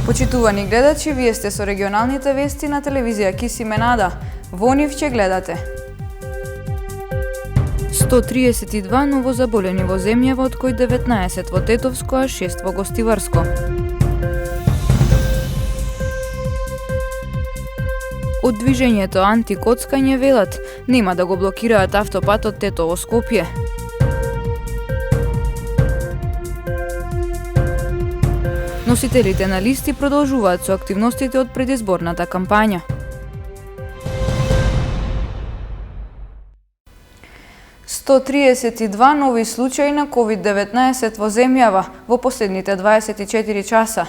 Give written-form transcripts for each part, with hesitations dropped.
Почитувани гледачи, вие сте со регионалните вести на телевизија Кисименада. Во нив ќе гледате 132 новозаболени во земјава, од кои 19 во Тетовско, а 6 во Гостиварско. Од движењето антикоцкање велат, нема да го блокираат автопатот Тетово-Скопје. Носителите на листи продолжуваат со активностите од предизборната кампања. Сто 32 нови случаи на COVID-19 во земјава во последните 24 часа.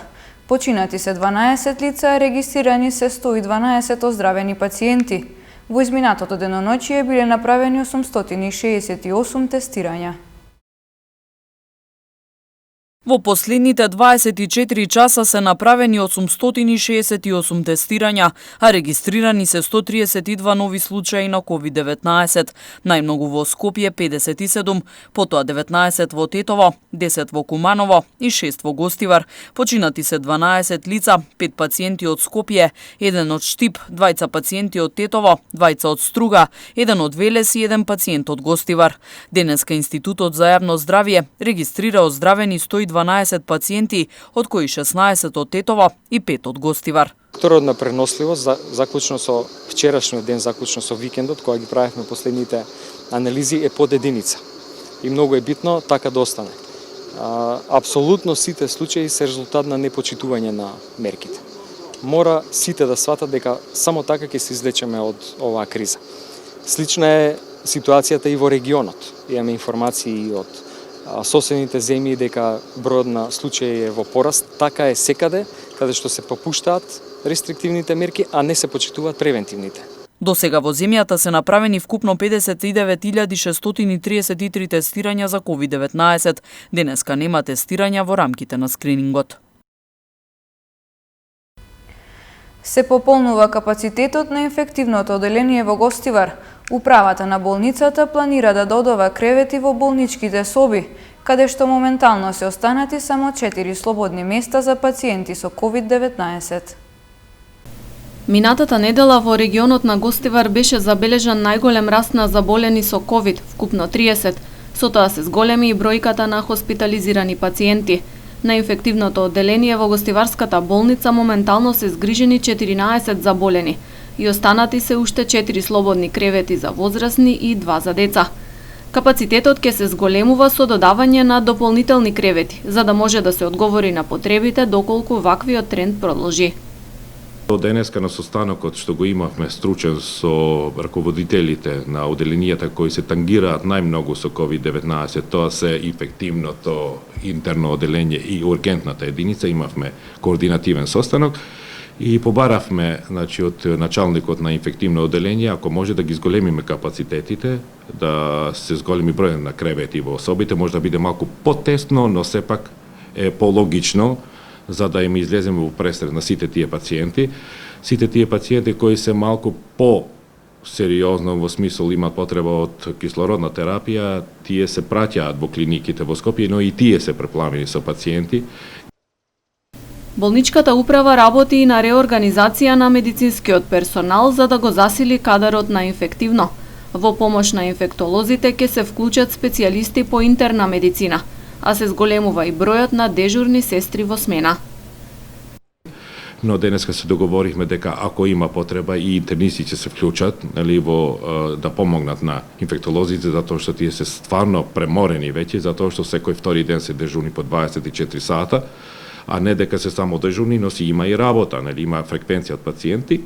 Починати се 12 лица, регистрирани се 112 оздравени пациенти. Во изминатото деноноќие биле направени 868 тестирања. Во последните 24 часа се направени 868 тестирања, а регистрирани се 132 нови случаи на COVID-19. Најмногу во Скопје 57, потоа 19 во Тетово, 10 во Куманово и 6 во Гостивар. Починати се 12 лица, 5 пациенти од Скопје, 1 од Штип, 2 пациенти од Тетово, 2 од Струга, 1 од Велес и 1 пациент од Гостивар. Денеска Институтот за јавно здравје регистрира оздравени 112 пациенти, од кои 16 од Тетово и 5 од Гостивар. Факторот на преносливост, заклучно со вчерашниот ден, заклучно со викендот, кога ги правевме последните анализи, е под единица. И многу е битно така да остане. Апсолутно сите случаи се резултат на непочитување на мерките. Мора сите да сватат дека само така ќе се излечеме од оваа криза. Слична е ситуацијата и во регионот. Имаме информации од соседните земји дека бројот на случаи е во пораст. Така е секаде, каде што се попуштаат рестриктивните мерки, а не се почитуваат превентивните. До сега во земјата се направени вкупно 59.633 тестирања за COVID-19. Денеска нема тестирања во рамките на скринингот. Се пополнува капацитетот на инфективното оделение во Гостивар. Управата на болницата планира да додава кревети во болничките соби, каде што моментално се останати само 4 слободни места за пациенти со COVID-19. Минатата недела во регионот на Гостивар беше забележан најголем раст на заболени со COVID, вкупно 30, со тоа се зголеми и бројката на хоспитализирани пациенти. На инфективното оделение во Гостиварската болница моментално се згрижени 14 заболени и останати се уште 4 слободни кревети за возрастни и 2 за деца. Капацитетот ќе се зголемува со додавање на дополнителни кревети, за да може да се одговори на потребите доколку ваквиот тренд продолжи. Од денеска на состанокот што го имавме стручен со раководителите на оделенијата кои се тангираат најмногу со COVID-19, тоа се инфективното интерно оделение и ургентната единица, имавме координативен состанок и побаравме од началникот на инфективно оделение, ако може да ги зголемиме капацитетите, да се зголеми бројот на кревети во особите, може да биде малку потесно, но сепак е пологично, за да им излеземе во пресред на сите тие пациенти. Сите тие пациенти кои се малку по-сериозно во смисол имаат потреба од кислородна терапија, тие се праќаат во клиниките во Скопје, но и тие се препламени со пациенти. Болничката управа работи и на реорганизација на медицинскиот персонал за да го засили кадарот на инфективно. Во помош на инфектолозите ќе се вклучат специјалисти по интерна медицина, а се зголемува и бројот на дежурни сестри во смена. Но денеска се договоривме дека ако има потреба и интернисти ќе се вклучат, да помогнат на инфектолозите, затоа што тие се стварно преморени веќе, затоа што секој втори ден се дежурни по 24 сата, а не дека се само дежурни, но си има и работа, има фреквенција од пациенти.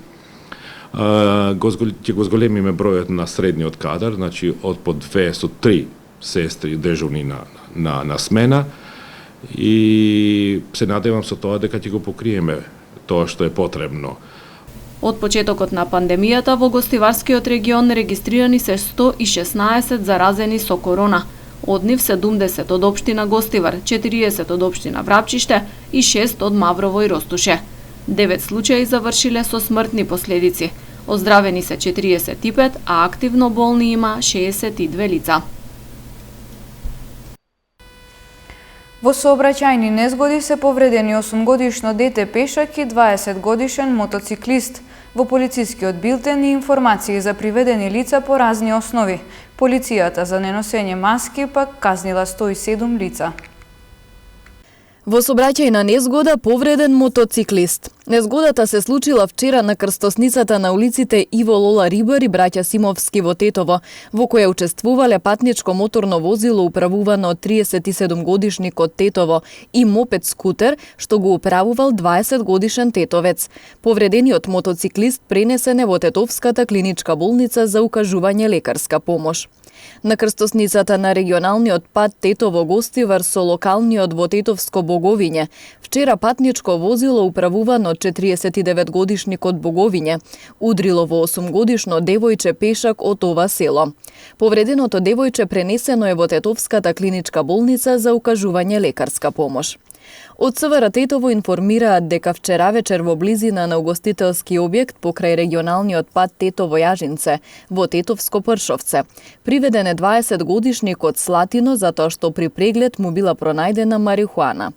Ќе го зголемиме бројот на средниот кадар, значи од по 2 со 3 сестри дежурни на смена и се надевам со тоа дека ќе го покриеме тоа што е потребно. Од почетокот на пандемијата во Гостиварскиот регион регистрирани се 116 заразени со корона. Од нив 70 од општина Гостивар, 40 од општина Врапчиште и 6 од Маврово и Ростуше. 9 случаи завршиле со смртни последици. Оздравени се 45, а активно болни има 62 лица. Во сообраќајни незгоди се повредени 8-годишно дете пешак и 20-годишен мотоциклист. Во полицискиот билтен и информации за приведени лица по разни основи. Полицијата за неносење маски пак казнила 107 лица. Во сообраќајна незгода повреден мотоциклист. Незгодата се случила вчера на крстосницата на улиците Иво Лола Рибар и браќа Симовски во Тетово, во која учествувале патничко моторно возило управувано од 37-годишник од Тетово и мопед скутер, што го управувал 20-годишен тетовец. Повредениот мотоциклист пренесен е во Тетовската клиничка болница за укажување лекарска помош. На крстосницата на регионалниот пат Тетово-Гостивар со локалниот во Тетовско Боговиње, вчера патничко возило управувано од 49-годишник од Боговиње удрило во 8-годишно девојче пешак од ова село. Повреденото девојче пренесено е во Тетовската клиничка болница за укажување лекарска помош. Од СВР Тетово информираат дека вчера вечер во близина на угостителски објект покрај регионалниот пат Тетово-Јажинце во Тетовско Пршовце приведен е 20-годишник од Слатино затоа што при преглед му била пронајдена марихуана.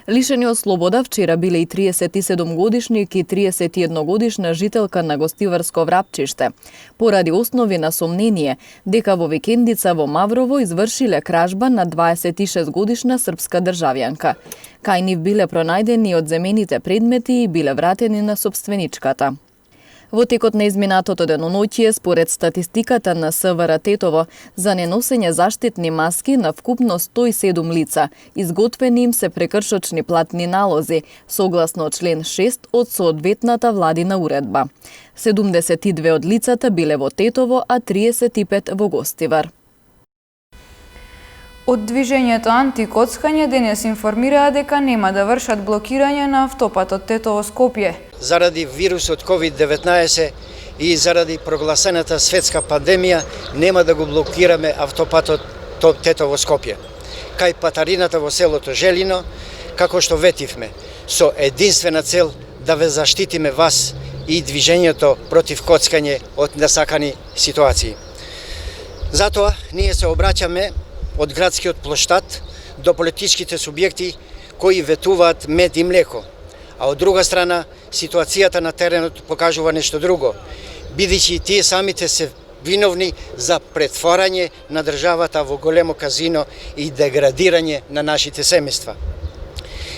Лишени од слобода вчера биле и 37-годишник и 31-годишна жителка на Гостиварско Врапчиште, поради основи на сомнение дека во викендица во Маврово извршиле кражба на 26-годишна српска државјанка. Кај нив биле пронајдени одземените предмети и биле вратени на собственичката. Во текот на изминатото деноноќие, според статистиката на СВР Тетово, за неносење заштитни маски на вкупно 107 лица, изготвени им се прекршочни платни налози, согласно член 6 од соодветната владина уредба. 72 од лицата биле во Тетово, а 35 во Гостивар. Од движењето антикоцкање денес информираа дека нема да вршат блокирање на автопатот Тетово-Скопје. Заради вирусот COVID-19 и заради прогласената светска пандемија нема да го блокираме автопатот Тетово-Скопје. Кај патарината во селото Желино, како што ветивме, со единствена цел да ве заштитиме вас и движењето против коцкање од несакани ситуации. Затоа ние се обраќаме од градскиот плоштад до политичките субјекти кои ветуваат мед и млеко. А од друга страна, ситуацијата на теренот покажува нешто друго, бидејќи тие самите се виновни за претворање на државата во големо казино и деградирање на нашите семејства.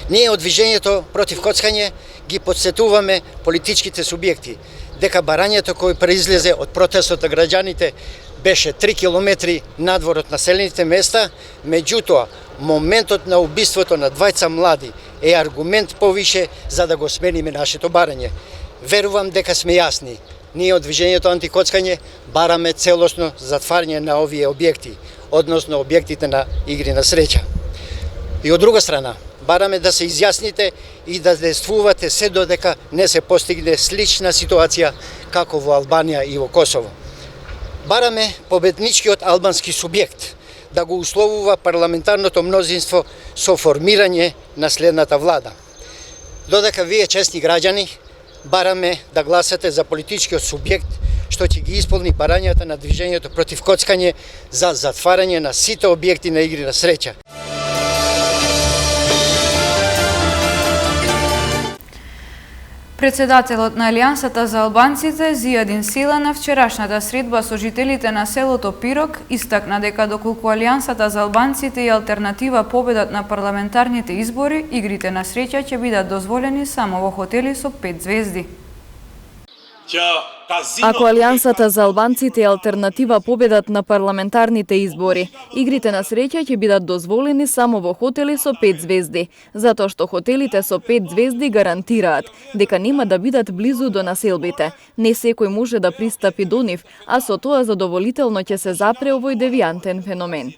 Ние од движењето против коцкање ги подсетуваме политичките субјекти дека барањето кој произлезе од протестот на граѓаните беше 3 километри надвор од населените места, меѓутоа моментот на убиството на двајца млади е аргумент повише за да го смениме нашето барање. Верувам дека сме јасни. Ние од движењето антикоцкање бараме целосно затварање на овие објекти, односно објектите на игри на среќа. И од друга страна, бараме да се изјасните и да действувате се додека не се постигне слична ситуација како во Албанија и во Косово. Бараме победничкиот албански субјект да го условува парламентарното мнозинство со формирање на следната влада. Додека вие, честни граѓани, бараме да гласате за политичкиот субјект што ќе ги исполни барањата на движењето против коцкање за затварање на сите објекти на игри на среќа. Председателот на Алијансата за албанците Зијадин Сила на вчерашната средба со жителите на селото Пирок истакна дека доколку Алијансата за албанците и алтернатива победат на парламентарните избори, игрите на среќа ќе бидат дозволени само во хотели со 5 звезди. Ако Алијансата за албанците и алтернатива победат на парламентарните избори, игрите на среќа ќе бидат дозволени само во хотели со 5 звезди, затоа што хотелите со 5 звезди гарантираат дека нема да бидат близу до населбите. Не секој може да пристапи до нив, а со тоа задоволително ќе се запре овој девијантен феномен.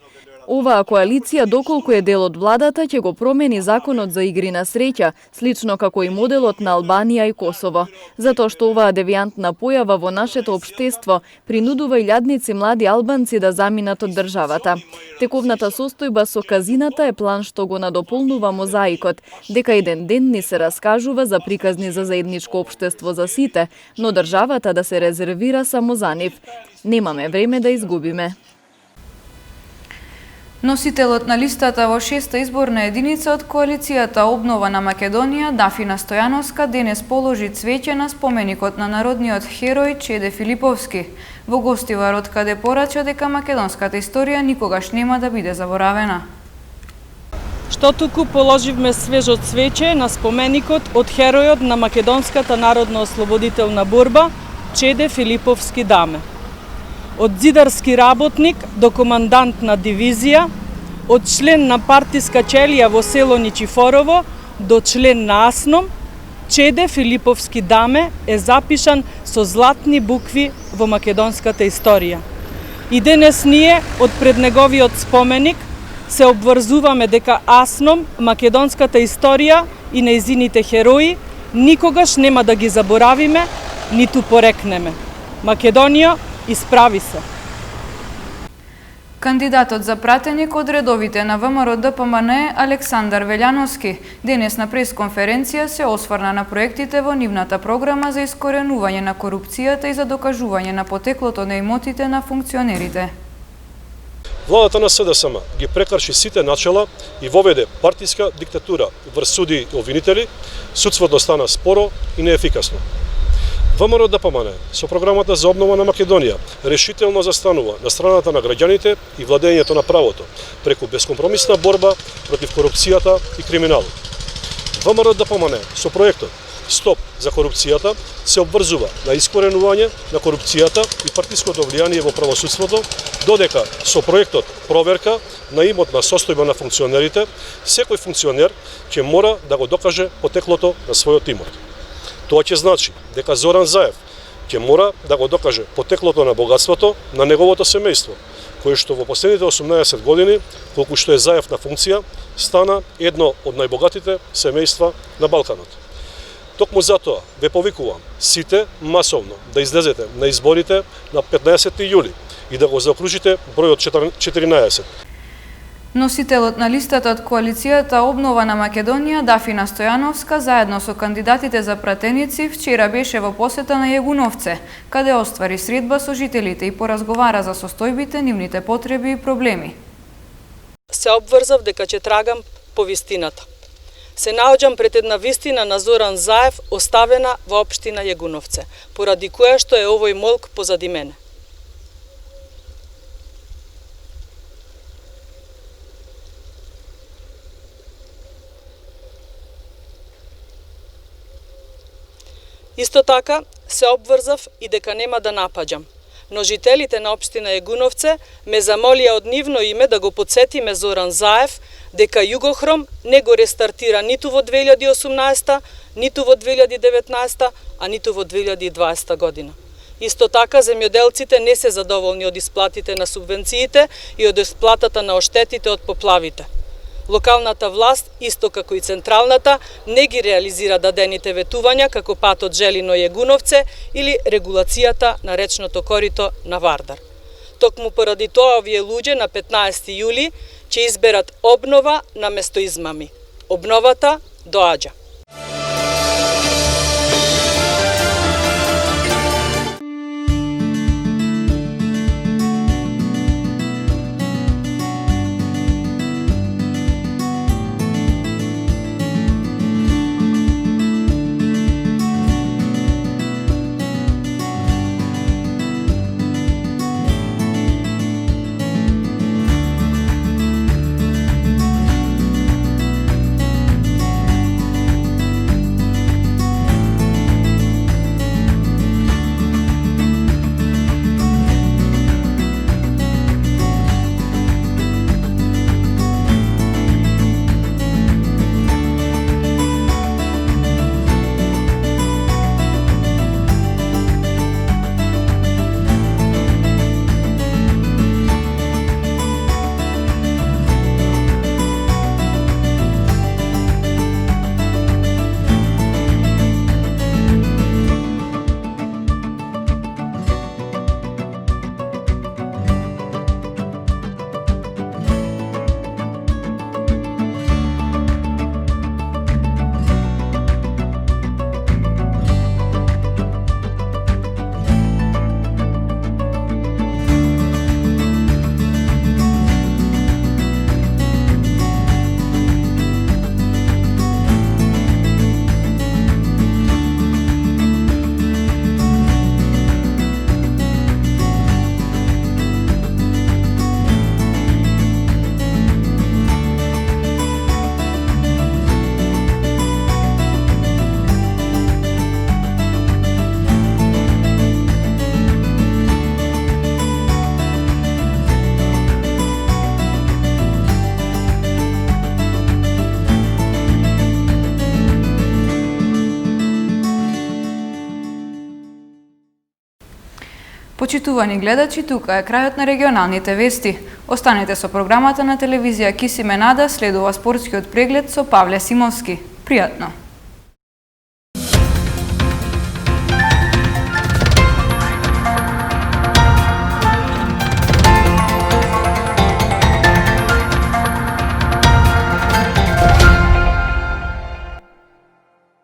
Оваа коалиција, доколку е дел од владата, ќе го промени законот за игри на среќа, слично како и моделот на Албанија и Косово, затоа што оваа девијантна појава во нашето општество принудува илјадници млади албанци да заминат од државата. Тековната состојба со казината е план што го надополнува мозаикот, дека еден ден ни се раскажува за приказни за заедничко општество за сите, но државата да се резервира само за нив. Немаме време да изгубиме. Носителот на листата во 6-та изборна единица од коалицијата Обнова на Македонија, Дафина Стојановска, денес положи цвеќе на споменикот на народниот херој Чеде Филиповски во Гостивар, од каде порача дека македонската историја никогаш нема да биде заборавена. Што туку положивме свежо цвеќе на споменикот од херојот на македонската народно-ослободителна борба Чеде Филиповски Даме. Од зидарски работник до командант на дивизија, од член на партиска челија во село Ничифорово до член на АСНОМ, Чеде Филиповски Даме е запишан со златни букви во македонската историја. И денес ние, од пред неговиот споменик, се обврзуваме дека АСНОМ, македонската историја и нејзините херои никогаш нема да ги заборавиме, ниту порекнеме. Македонија, исправи се. Кандидатот за пратеник од редовите на ВМРО ДПМН Александар Велјановски денес на пресконференција се осврна на проектите во нивната програма за искоренување на корупцијата и за докажување на потеклото на имотите на функционерите. Владата на СДСМ ги прекрши сите начела и воведе партиска диктатура врз суди и обвинители, судството стана споро и неефикасно. ВМРО ДПМН со програмата за обнова на Македонија решително застанува на страната на граѓаните и владењето на правото преку бескомпромисна борба против корупцијата и криминалот. ВМРО ДПМН со проектот Стоп за корупцијата се обврзува на искоренување на корупцијата и партиското влијание во правосудството, додека со проектот Проверка на имот на состојба на функционерите, секој функционер ќе мора да го докаже потеклото на својот имот. Тоа ќе значи дека Зоран Заев ќе мора да го докаже потеклото на богатството на неговото семејство, кое што во последните 18 години, колку што е Заев на функција, стана едно од најбогатите семејства на Балканот. Токму затоа ве повикувам сите масовно да излезете на изборите на 15 јули и да го заокружите бројот 14. Носителот на листата од коалицијата Обнова на Македонија Дафина Стојановска заедно со кандидатите за пратеници вчера беше во посета на Јегуновце, каде оствари средба со жителите и поразговара за состојбите, нивните потреби и проблеми. Се обврзав дека ќе трагам по вистината. Се наоѓам пред една вистина на Зоран Заев оставена во општина Јегуновце, поради која што е овој молк позади мене. Исто така се обврзав и дека нема да напаѓам, но жителите на општина Јегуновце ме замолија од нивно име да го подсетиме Зоран Заев дека Југохром не го рестартира ниту во 2018, ниту во 2019, а ниту во 2020 година. Исто така, земјоделците не се задоволни од исплатите на субвенциите и од исплатата на оштетите од поплавите. Локалната власт, исто како и централната, не ги реализира дадените ветувања како патот Желино-Јегуновце или регулацијата на речното корито на Вардар. Токму поради тоа овие луѓе на 15 јули ќе изберат обнова наместо измами. Обновата доаѓа. Почитувани гледачи, тука е крајот на регионалните вести. Останете со програмата на телевизија Кисиме Нада, следува спортскиот преглед со Павле Симовски. Пријатно!